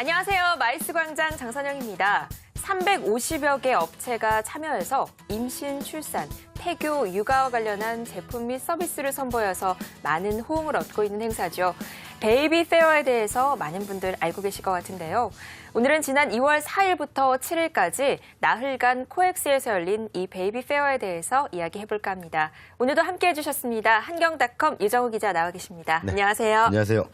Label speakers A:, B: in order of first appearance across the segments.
A: 안녕하세요. 마이스광장 장선영입니다. 350여 개 업체가 참여해서 임신, 출산, 태교, 육아와 관련한 제품 및 서비스를 선보여서 많은 호응을 얻고 있는 행사죠. 베이비 페어에 대해서 많은 분들 알고 계실 것 같은데요. 오늘은 지난 2월 4일부터 7일까지 나흘간 코엑스에서 열린 이 베이비 페어에 대해서 이야기해볼까 합니다. 오늘도 함께해 주셨습니다. 한경닷컴 유정우 기자 나와 계십니다.
B: 네.
A: 안녕하세요.
B: 안녕하세요.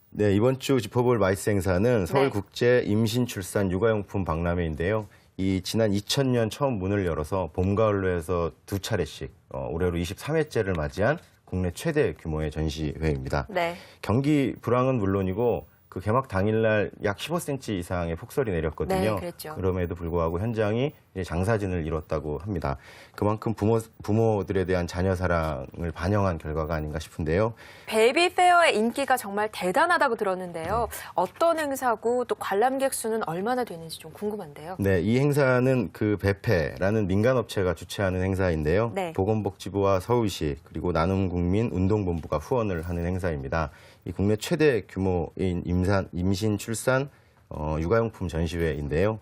B: 네, 이번 주 짚어볼 마이스 행사는 서울국제 임신, 출산, 육아용품 박람회인데요. 이 지난 2000년 처음 문을 열어서 봄, 가을로 해서 두 차례씩 올해로 23회째를 맞이한 국내 최대 규모의 전시회입니다.
A: 네.
B: 경기 불황은 물론이고 그 개막 당일날 약 15cm 이상의 폭설이 내렸거든요.
A: 네, 그랬죠.
B: 그럼에도 불구하고 현장이 이제 장사진을 이뤘다고 합니다. 그만큼 부모들에 대한 자녀 사랑을 반영한 결과가 아닌가 싶은데요.
A: 베이비 페어의 인기가 정말 대단하다고 들었는데요. 어떤 행사고 또 관람객 수는 얼마나 되는지 좀 궁금한데요.
B: 네, 이 행사는 그 베페라는 민간업체가 주최하는 행사인데요.
A: 네.
B: 보건복지부와 서울시 그리고 나눔국민운동본부가 후원을 하는 행사입니다. 이 국내 최대 규모인 임신, 출산, 육아용품 전시회인데요.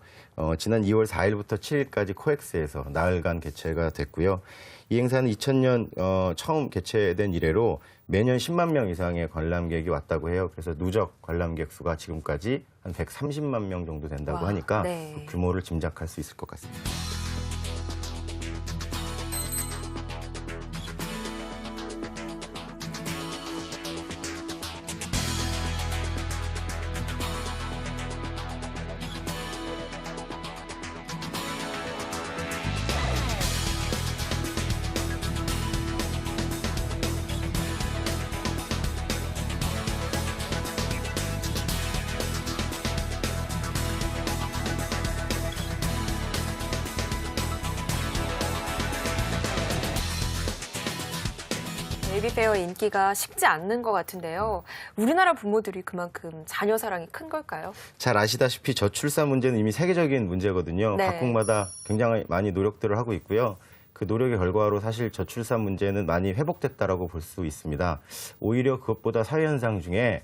B: 지난 2월 4일부터 7일까지 코엑스에서 나흘간 개최가 됐고요. 이 행사는 2000년 처음 개최된 이래로 매년 10만 명 이상의 관람객이 왔다고 해요. 그래서 누적 관람객 수가 지금까지 한 130만 명 정도 된다고 하니까
A: 네.
B: 그 규모를 짐작할 수 있을 것 같습니다.
A: 베이비 페어 인기가 식지 않는 것 같은데요. 우리나라 부모들이 그만큼 자녀 사랑이 큰 걸까요?
B: 잘 아시다시피 저출산 문제는 이미 세계적인 문제거든요.
A: 네.
B: 각국마다 굉장히 많이 노력들을 하고 있고요. 그 노력의 결과로 사실 저출산 문제는 많이 회복됐다라고 볼 수 있습니다. 오히려 그것보다 사회 현상 중에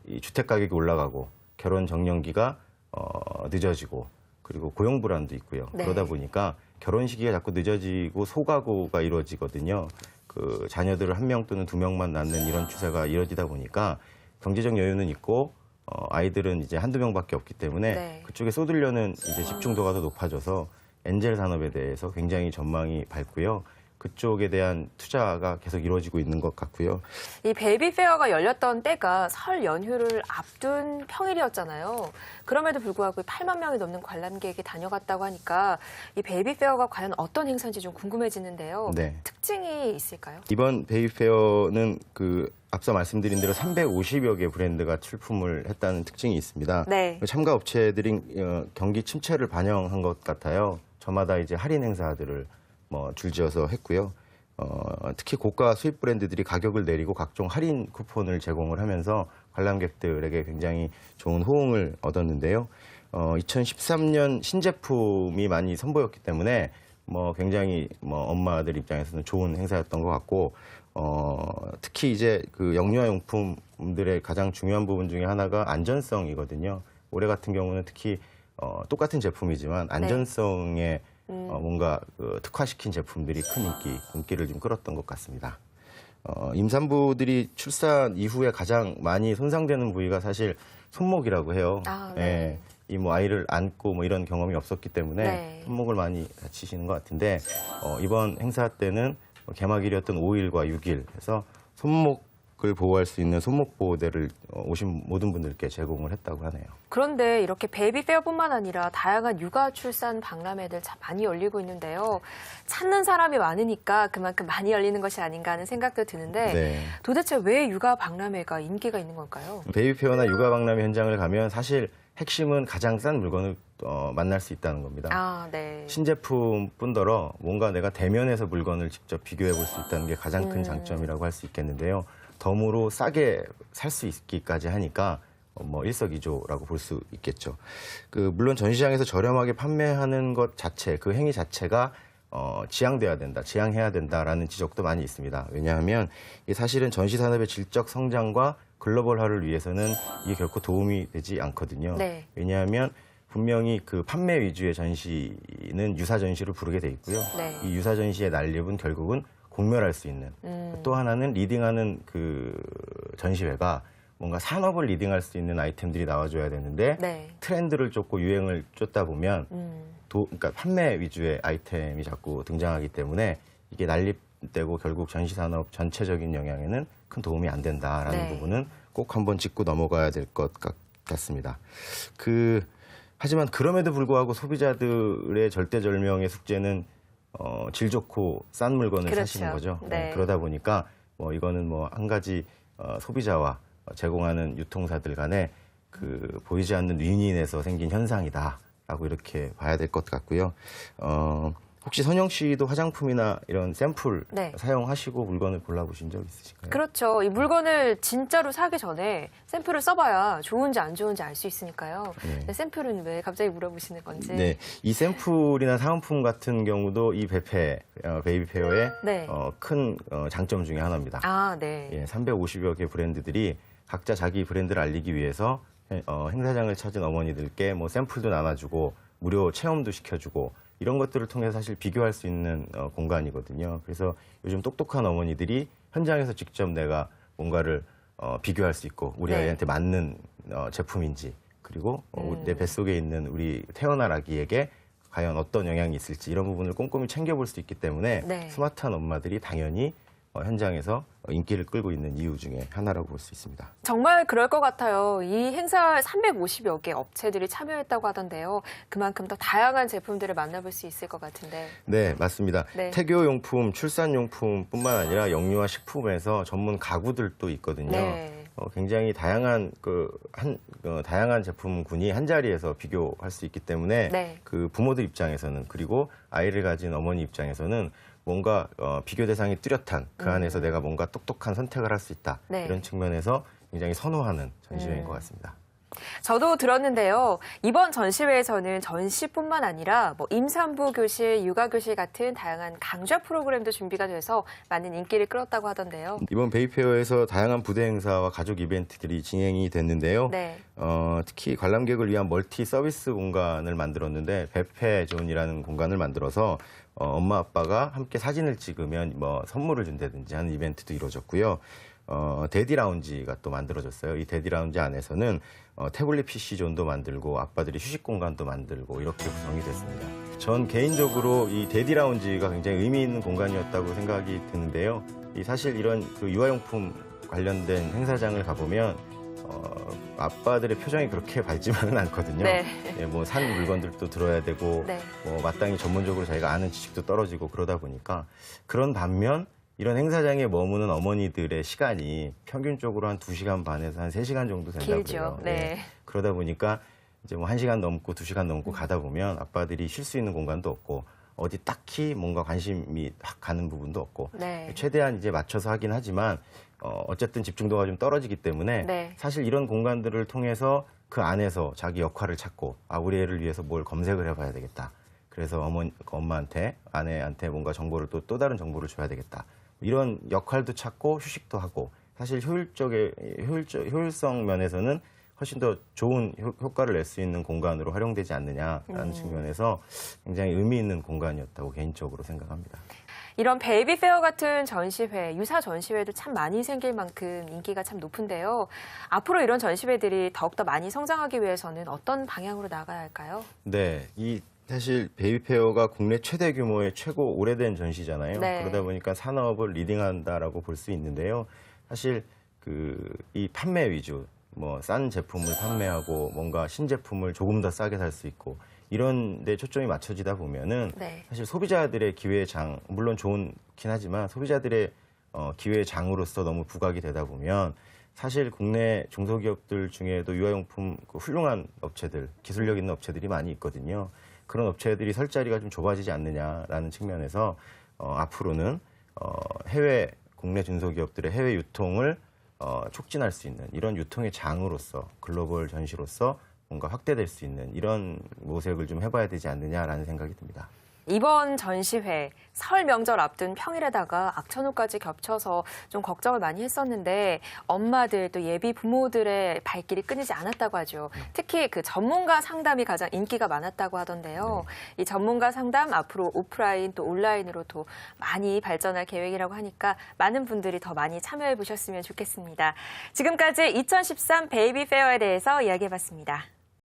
B: 이 주택 가격이 올라가고 결혼 정년기가 늦어지고 그리고 고용 불안도 있고요.
A: 네.
B: 그러다 보니까 결혼 시기가 자꾸 늦어지고 소가구가 이루어지거든요. 그 자녀들을 한 명 또는 두 명만 낳는 이런 추세가 이루어지다 보니까 경제적 여유는 있고 아이들은 이제 한두 명밖에 없기 때문에
A: 네.
B: 그쪽에 쏟으려는 이제 집중도가 더 높아져서 엔젤 산업에 대해서 굉장히 전망이 밝고요. 그쪽에 대한 투자가 계속 이루어지고 있는 것 같고요.
A: 이 베이비 페어가 열렸던 때가 설 연휴를 앞둔 평일이었잖아요. 그럼에도 불구하고 8만 명이 넘는 관람객이 다녀갔다고 하니까 이 베이비 페어가 과연 어떤 행사인지 좀 궁금해지는데요.
B: 네.
A: 특징이 있을까요?
B: 이번 베이비 페어는 그 앞서 말씀드린 대로 350여 개 브랜드가 출품을 했다는 특징이 있습니다.
A: 네.
B: 참가 업체들이 경기 침체를 반영한 것 같아요. 저마다 이제 할인 행사들을 줄지어서 했고요. 특히 고가 수입 브랜드들이 가격을 내리고 각종 할인 쿠폰을 제공을 하면서 관람객들에게 굉장히 좋은 호응을 얻었는데요. 2013년 신제품이 많이 선보였기 때문에 굉장히 엄마들 입장에서는 좋은 행사였던 것 같고 특히 이제 그 영유아용품들의 가장 중요한 부분 중에 하나가 안전성이거든요. 올해 같은 경우는 특히 똑같은 제품이지만 안전성에 뭔가 특화시킨 제품들이 큰 인기를 좀 끌었던 것 같습니다. 임산부들이 출산 이후에 가장 많이 손상되는 부위가 사실 손목이라고 해요.
A: 아, 네.
B: 이 아이를 안고 이런 경험이 없었기 때문에
A: 네.
B: 손목을 많이 다치시는 것 같은데 이번 행사 때는 개막일이었던 5일과 6일 해서 손목을 보호할 수 있는 손목 보호대를 오신 모든 분들께 제공을 했다고 하네요.
A: 그런데 이렇게 베이비 페어뿐만 아니라 다양한 육아 출산 박람회들 참 많이 열리고 있는데요. 찾는 사람이 많으니까 그만큼 많이 열리는 것이 아닌가 하는 생각도 드는데
B: 네.
A: 도대체 왜 육아 박람회가 인기가 있는 걸까요?
B: 베이비 페어나 육아 박람회 현장을 가면 사실 핵심은 가장 싼 물건을 만날 수 있다는 겁니다.
A: 아, 네.
B: 신제품뿐더러 뭔가 내가 대면해서 물건을 직접 비교해 볼 수 있다는 게 가장 큰 장점이라고 할 수 있겠는데요. 덤으로 싸게 살 수 있기까지 하니까 일석이조라고 볼 수 있겠죠. 물론 전시장에서 저렴하게 판매하는 것 자체, 그 행위 자체가 지양돼야 된다, 지양해야 된다라는 지적도 많이 있습니다. 왜냐하면 사실은 전시 산업의 질적 성장과 글로벌화를 위해서는 이게 결코 도움이 되지 않거든요.
A: 네.
B: 왜냐하면 분명히 그 판매 위주의 전시는 유사 전시를 부르게 돼 있고요.
A: 네.
B: 이 유사 전시의 난립은 결국은 공멸할 수 있는 또 하나는 리딩하는 그 전시회가 뭔가 산업을 리딩할 수 있는 아이템들이 나와줘야 되는데
A: 네.
B: 트렌드를 쫓고 유행을 쫓다 보면 그러니까 판매 위주의 아이템이 자꾸 등장하기 때문에 이게 난립되고 결국 전시 산업 전체적인 영향에는 큰 도움이 안 된다라는
A: 네.
B: 부분은 꼭 한번 짚고 넘어가야 될 것 같습니다. 하지만 그럼에도 불구하고 소비자들의 절대절명의 숙제는 질 좋고 싼 물건을
A: 그렇죠.
B: 사시는 거죠.
A: 네.
B: 그러다 보니까 이거는 한 가지 소비자와 제공하는 유통사들 간에 보이지 않는 윈윈에서 생긴 현상이다라고 이렇게 봐야 될 것 같고요. 혹시 선영 씨도 화장품이나 이런 샘플
A: 네.
B: 사용하시고 물건을 골라보신 적 있으실까요?
A: 그렇죠. 이 물건을 진짜로 사기 전에 샘플을 써봐야 좋은지 안 좋은지 알 수 있으니까요.
B: 네.
A: 근데 샘플은 왜 갑자기 물어보시는 건지.
B: 네, 이 샘플이나 사은품 같은 경우도 이 베이비 페어의
A: 네.
B: 큰 장점 중에 하나입니다.
A: 아, 네.
B: 예, 350여 개 브랜드들이 각자 자기 브랜드를 알리기 위해서 행사장을 찾은 어머니들께 샘플도 나눠주고 무료 체험도 시켜주고 이런 것들을 통해서 사실 비교할 수 있는 공간이거든요. 그래서 요즘 똑똑한 어머니들이 현장에서 직접 내가 뭔가를 비교할 수 있고 우리
A: 네.
B: 아이한테 맞는 제품인지 그리고 내 뱃속에 있는 우리 태어날 아기에게 과연 어떤 영향이 있을지 이런 부분을 꼼꼼히 챙겨볼 수 있기 때문에
A: 네.
B: 스마트한 엄마들이 당연히 현장에서 인기를 끌고 있는 이유 중에 하나라고 볼 수 있습니다.
A: 정말 그럴 것 같아요. 이 행사에 350여 개 업체들이 참여했다고 하던데요. 그만큼 더 다양한 제품들을 만나볼 수 있을 것 같은데.
B: 네, 맞습니다.
A: 네.
B: 태교용품, 출산용품뿐만 아니라 영유아 식품에서 전문 가구들도 있거든요.
A: 네.
B: 굉장히 다양한 다양한 제품군이 한 자리에서 비교할 수 있기 때문에
A: 네.
B: 부모들 입장에서는 그리고 아이를 가진 어머니 입장에서는 뭔가 비교 대상이 뚜렷한 그 안에서 내가 뭔가 똑똑한 선택을 할 수 있다.
A: 네.
B: 이런 측면에서 굉장히 선호하는 전시회인 것 같습니다.
A: 저도 들었는데요. 이번 전시회에서는 전시뿐만 아니라 임산부 교실, 육아 교실 같은 다양한 강좌 프로그램도 준비가 돼서 많은 인기를 끌었다고 하던데요.
B: 이번 베이페어에서 다양한 부대 행사와 가족 이벤트들이 진행이 됐는데요.
A: 네.
B: 특히 관람객을 위한 멀티 서비스 공간을 만들었는데 베페존이라는 공간을 만들어서 엄마 아빠가 함께 사진을 찍으면 선물을 준다든지 하는 이벤트도 이루어졌고요. 데디 라운지가 또 만들어졌어요. 이 데디 라운지 안에서는 태블릿 PC존도 만들고 아빠들이 휴식 공간도 만들고 이렇게 구성이 됐습니다. 전 개인적으로 이 데디 라운지가 굉장히 의미 있는 공간이었다고 생각이 드는데요. 사실 이런 유아용품 관련된 행사장을 가보면 아빠들의 표정이 그렇게 밝지만은 않거든요.
A: 네.
B: 산 물건들도 들어야 되고
A: 네.
B: 마땅히 전문적으로 자기가 아는 지식도 떨어지고 그러다 보니까 그런 반면 이런 행사장에 머무는 어머니들의 시간이 평균적으로 한 2시간 반에서 한 3시간 정도 된다고
A: 길죠.
B: 그래요.
A: 네.
B: 그러다 보니까 이제 1시간 넘고 2시간 넘고 가다 보면 아빠들이 쉴 수 있는 공간도 없고 어디 딱히 뭔가 관심이 확 가는 부분도 없고
A: 네.
B: 최대한 이제 맞춰서 하긴 하지만 어쨌든 집중도가 좀 떨어지기 때문에
A: 네.
B: 사실 이런 공간들을 통해서 그 안에서 자기 역할을 찾고 우리 애를 위해서 뭘 검색을 해봐야 되겠다. 그래서 엄마한테 아내한테 뭔가 정보를 또 다른 정보를 줘야 되겠다. 이런 역할도 찾고 휴식도 하고 사실 효율성 면에서는 훨씬 더 좋은 효과를 낼 수 있는 공간으로 활용되지 않느냐라는 측면에서 굉장히 의미 있는 공간이었다고 개인적으로 생각합니다.
A: 이런 베이비 페어 같은 전시회, 유사 전시회도 참 많이 생길 만큼 인기가 참 높은데요. 앞으로 이런 전시회들이 더욱더 많이 성장하기 위해서는 어떤 방향으로 나가야 할까요?
B: 네, 사실 베이비페어가 국내 최대 규모의 최고 오래된 전시잖아요.
A: 네.
B: 그러다 보니까 산업을 리딩한다라고 볼 수 있는데요. 사실 이 판매 위주, 싼 제품을 판매하고 뭔가 신제품을 조금 더 싸게 살 수 있고 이런 데 초점이 맞춰지다 보면은
A: 네.
B: 사실 소비자들의 기회의 장, 물론 좋긴 하지만 소비자들의 기회의 장으로서 너무 부각이 되다 보면 사실 국내 중소기업들 중에도 유아용품 훌륭한 업체들, 기술력 있는 업체들이 많이 있거든요. 그런 업체들이 설 자리가 좀 좁아지지 않느냐라는 측면에서 앞으로는 해외 국내 중소기업들의 해외 유통을 촉진할 수 있는 이런 유통의 장으로서 글로벌 전시로서 뭔가 확대될 수 있는 이런 모색을 좀 해봐야 되지 않느냐라는 생각이 듭니다.
A: 이번 전시회 설 명절 앞둔 평일에다가 악천후까지 겹쳐서 좀 걱정을 많이 했었는데 엄마들 또 예비 부모들의 발길이 끊이지 않았다고 하죠. 특히 그 전문가 상담이 가장 인기가 많았다고 하던데요. 이 전문가 상담 앞으로 오프라인 또 온라인으로도 많이 발전할 계획이라고 하니까 많은 분들이 더 많이 참여해 보셨으면 좋겠습니다. 지금까지 2013 베이비 페어에 대해서 이야기해봤습니다.